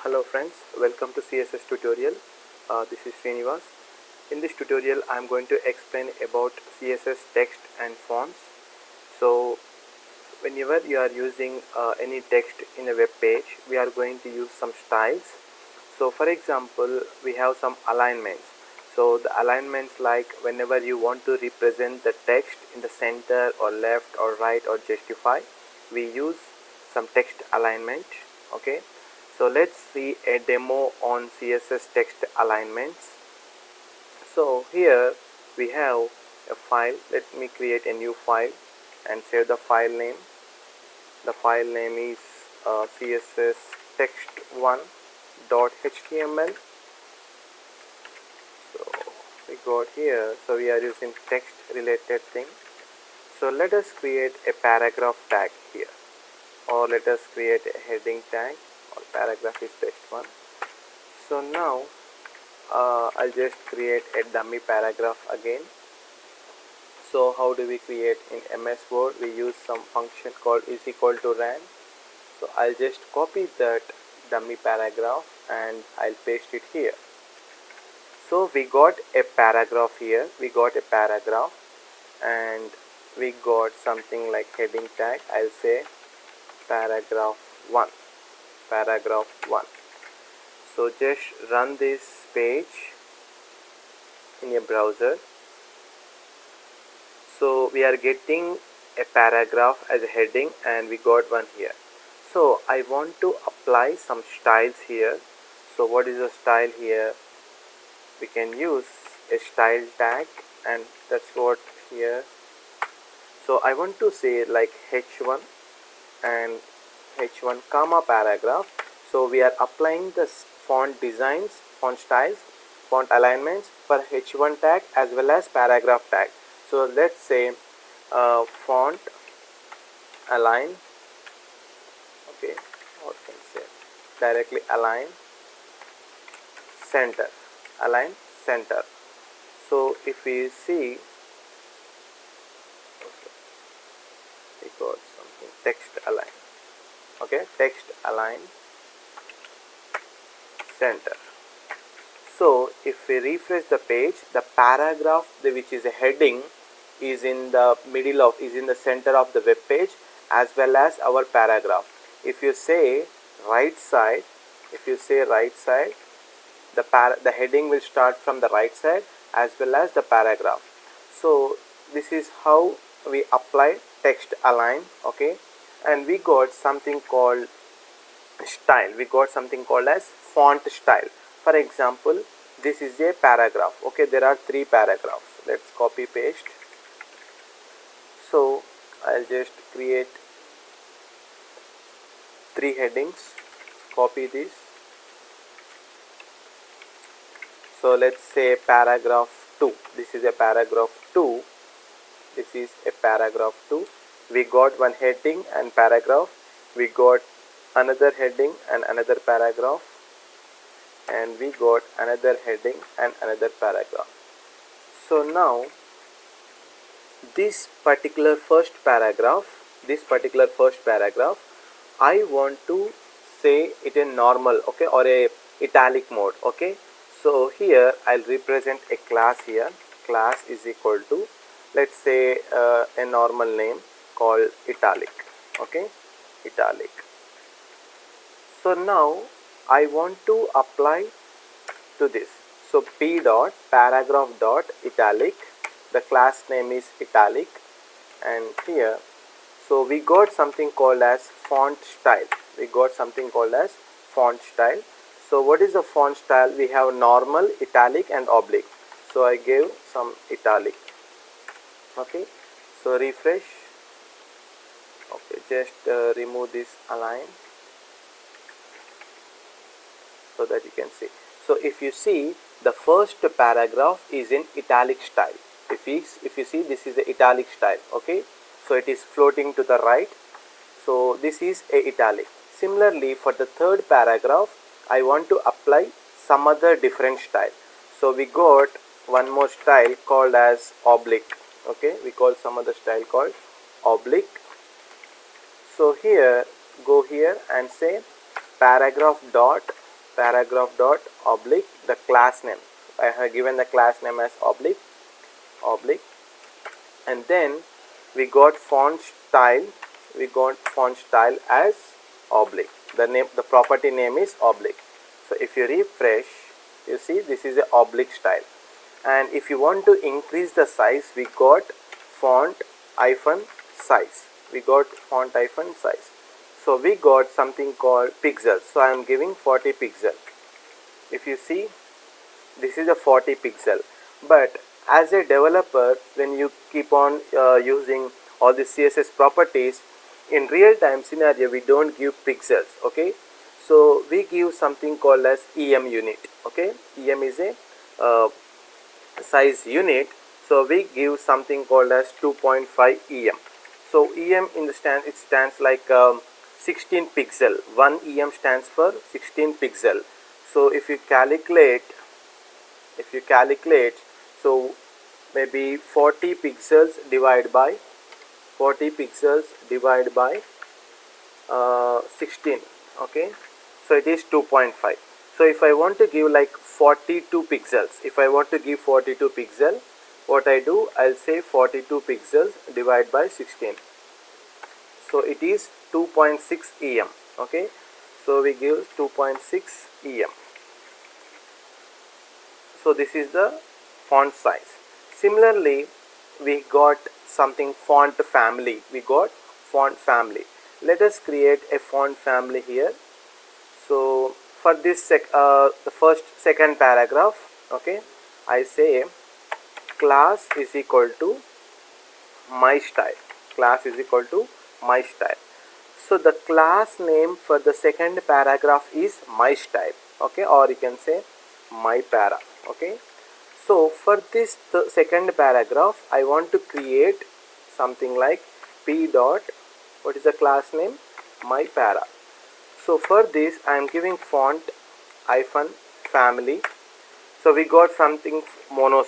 Hello friends, welcome to CSS tutorial. This is Srinivas. In this tutorial I am going to explain about CSS text and fonts. So whenever you are using any text in a web page, we are going to use some styles. So for example, we have some alignments. So the alignments, like whenever you want to represent the text in the center or left or right or justify, we use some text alignment. Okay, so let's see a demo on CSS text alignments. So here we have a file. Let me create a new file and save the file name. The file name is CSS text1.html. So we got here, so we are using text related thing. So let us create a paragraph tag here, or let us create a heading tag, or paragraph is best one. So now I'll just create a dummy paragraph again. So how do we create? In MS Word we use some function called =ran. So I'll just copy that dummy paragraph and I'll paste it here. So we got a paragraph here, we got a paragraph, and we got something like heading tag. I'll say paragraph 1. So just run this page in your browser. So we are getting a paragraph as a heading and we got one here. So I want to apply some styles here. So what is the style here? We can use a style tag, and that's what here. So I want to say like h1 and h1 comma paragraph. So we are applying the font designs, font styles, font alignments for h1 tag as well as paragraph tag. So let's say font align, okay, what can I say, directly align center. So if we see, okay, we got something text align, okay, text align center. So if we refresh the page, the paragraph which is a heading is in the center of the web page as well as our paragraph. If you say right side, the heading will start from the right side as well as the paragraph. So this is how we apply text align, okay. And we got something called style. We got something called as font style. For example, this is a paragraph, okay. There are 3 paragraphs. Let's copy paste. So I'll just create 3 headings, copy this. So let's say paragraph 2. This is a paragraph 2. This is a paragraph 2. We got one heading and paragraph. We got another heading and another paragraph. And we got another heading and another paragraph. So now this particular first paragraph, I want to say it in normal, okay, or a italic mode, okay. So here I'll represent a class here. Class is equal to, let's say a normal name called italic, okay, italic. So now I want to apply to this. So p dot paragraph dot italic, the class name is italic, and here, so we got something called as font style. So what is the font style? We have normal, italic and oblique. So I gave some italic, okay. So refresh, okay, just remove this align so that you can see. So if you see, the first paragraph is in italic style. If you see, this is the italic style, okay. So it is floating to the right. So this is a italic. Similarly, for the third paragraph, I want to apply some other different style. So we got one more style called as oblique, okay. We call some other style called oblique. So here, go here and say paragraph dot paragraph dot oblique the class name. I have given the class name as oblique, and then we got font style. We got font style as oblique. The property name is oblique. So if you refresh, you see this is a oblique style. And if you want to increase the size, we got font hyphen size. So we got something called pixels. So I am giving 40 pixel. If you see, this is a 40 pixel. But as a developer, when you keep on using all the CSS properties, in real time scenario we don't give pixels, okay? So we give something called as EM unit, okay? EM is a size unit. So we give something called as 2.5 EM. So EM in the it stands like 16 pixel. 1 EM stands for 16 pixel. So if you calculate, so maybe 40 pixels divided by 16, okay? So it is 2.5. So if I want to give like 42 pixels, what I do, I'll say 42 pixels divided by 16. So it is 2.6 EM, okay? So we give 2.6 EM. So this is the font size. Similarly, we got something font family. Let us create a font family here. So for this the second paragraph, okay, I say class is equal to my style. So the class name for the second paragraph is my style, okay, or you can say my para, okay. So for this second paragraph, I want to create something like p dot, what is the class name? My para. So for this I am giving font hyphen family. So we got something mono,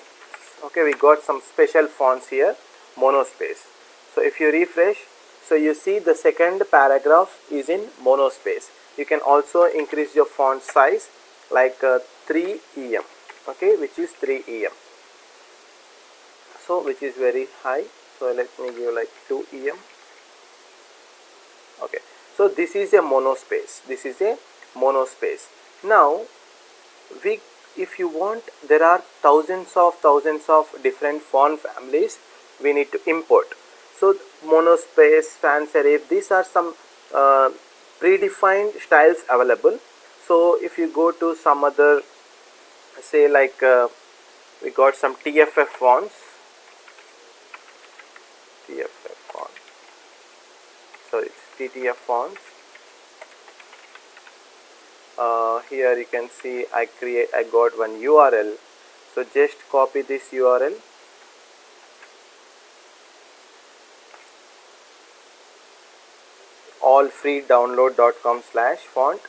okay, we got some special fonts here, monospace. So if you refresh, so you see the second paragraph is in monospace. You can also increase your font size like 3 EM, okay, which is 3 EM. So which is very high. So let me give like 2 EM. Okay. So this is a monospace. Now if you want, there are thousands of different font families we need to import. So monospace, sans serif, these are some predefined styles available. So if you go to some other, say like we got some TFF fonts. So it's TTF fonts. Here you can see I got one URL. So just copy this URL. allfreedownload.com/font.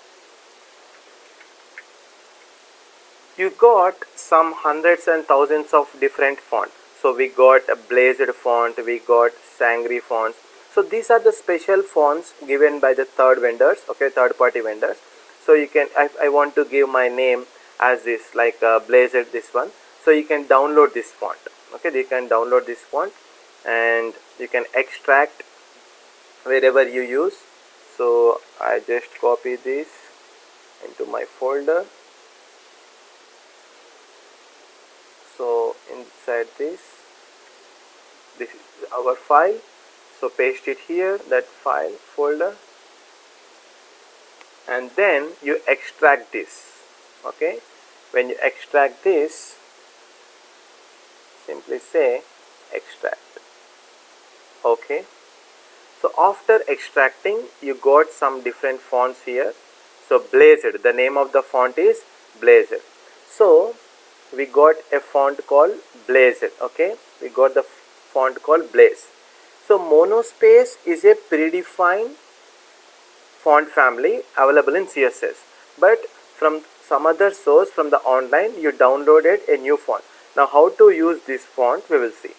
You got some hundreds and thousands of different fonts. So we got a blazed font, we got Sangri fonts. So these are the special fonts given by the third party vendors. So you can, I want to give my name as this, like blazed this one. So you can download this font, okay, you can download this font and you can extract wherever you use. So I just copy this into my folder. So inside this is our file. So paste it here, that file folder, and then you extract this, okay. When you extract this, simply say extract, okay. So after extracting, you got some different fonts here. So blazed, the name of the font is blazed. So we got a font called blazed, okay, we got the font called blaze. So monospace is a predefined font family available in CSS, but from some other source from the online you downloaded a new font. Now how to use this font we will see.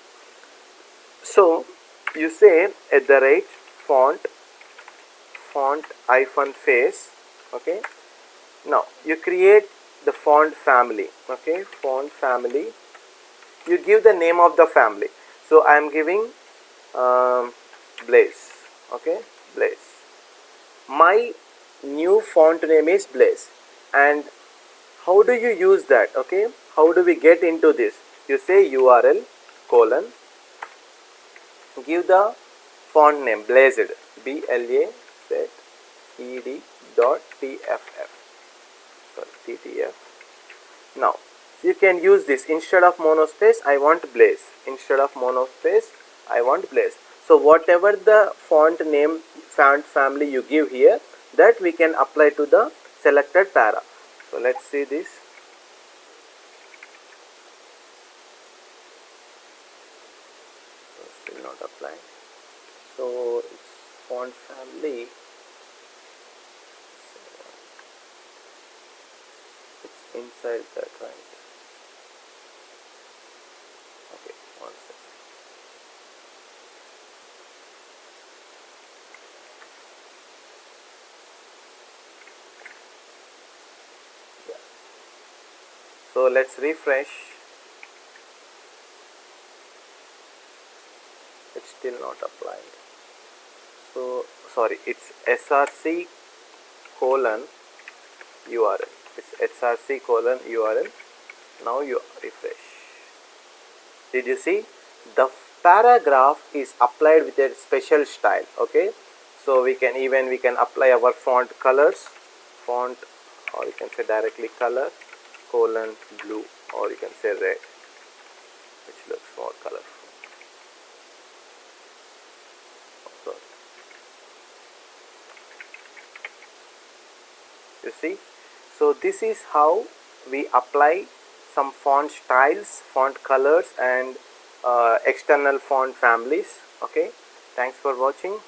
So you say @ font hyphen face, okay, Now you create the font family. Okay, font family. You give the name of the family. So I am giving Blaze. Okay, Blaze. My new font name is Blaze. And how do you use that? Okay, how do we get into this? You say URL colon, give the font name Blazed, BLAZED dot TFF, sorry, TTF. Now you can use this. Instead of monospace I want Blaze, instead of monospace I want Blaze. So whatever the font name, font family you give here, that we can apply to the selected para. So let's see this. So still not applying. So it's font family, it's inside that, right? Okay, one second. Yeah. So let's refresh. It's still not applied. So sorry, it's src colon URL. It's src colon URL. Now you refresh. Did you see? The paragraph is applied with a special style. Okay, so we can apply our font colors, font, or you can say directly color colon blue, or you can say red, which looks more colorful. So you see, so this is how we apply some font styles, font colors, and external font families. Okay, thanks for watching.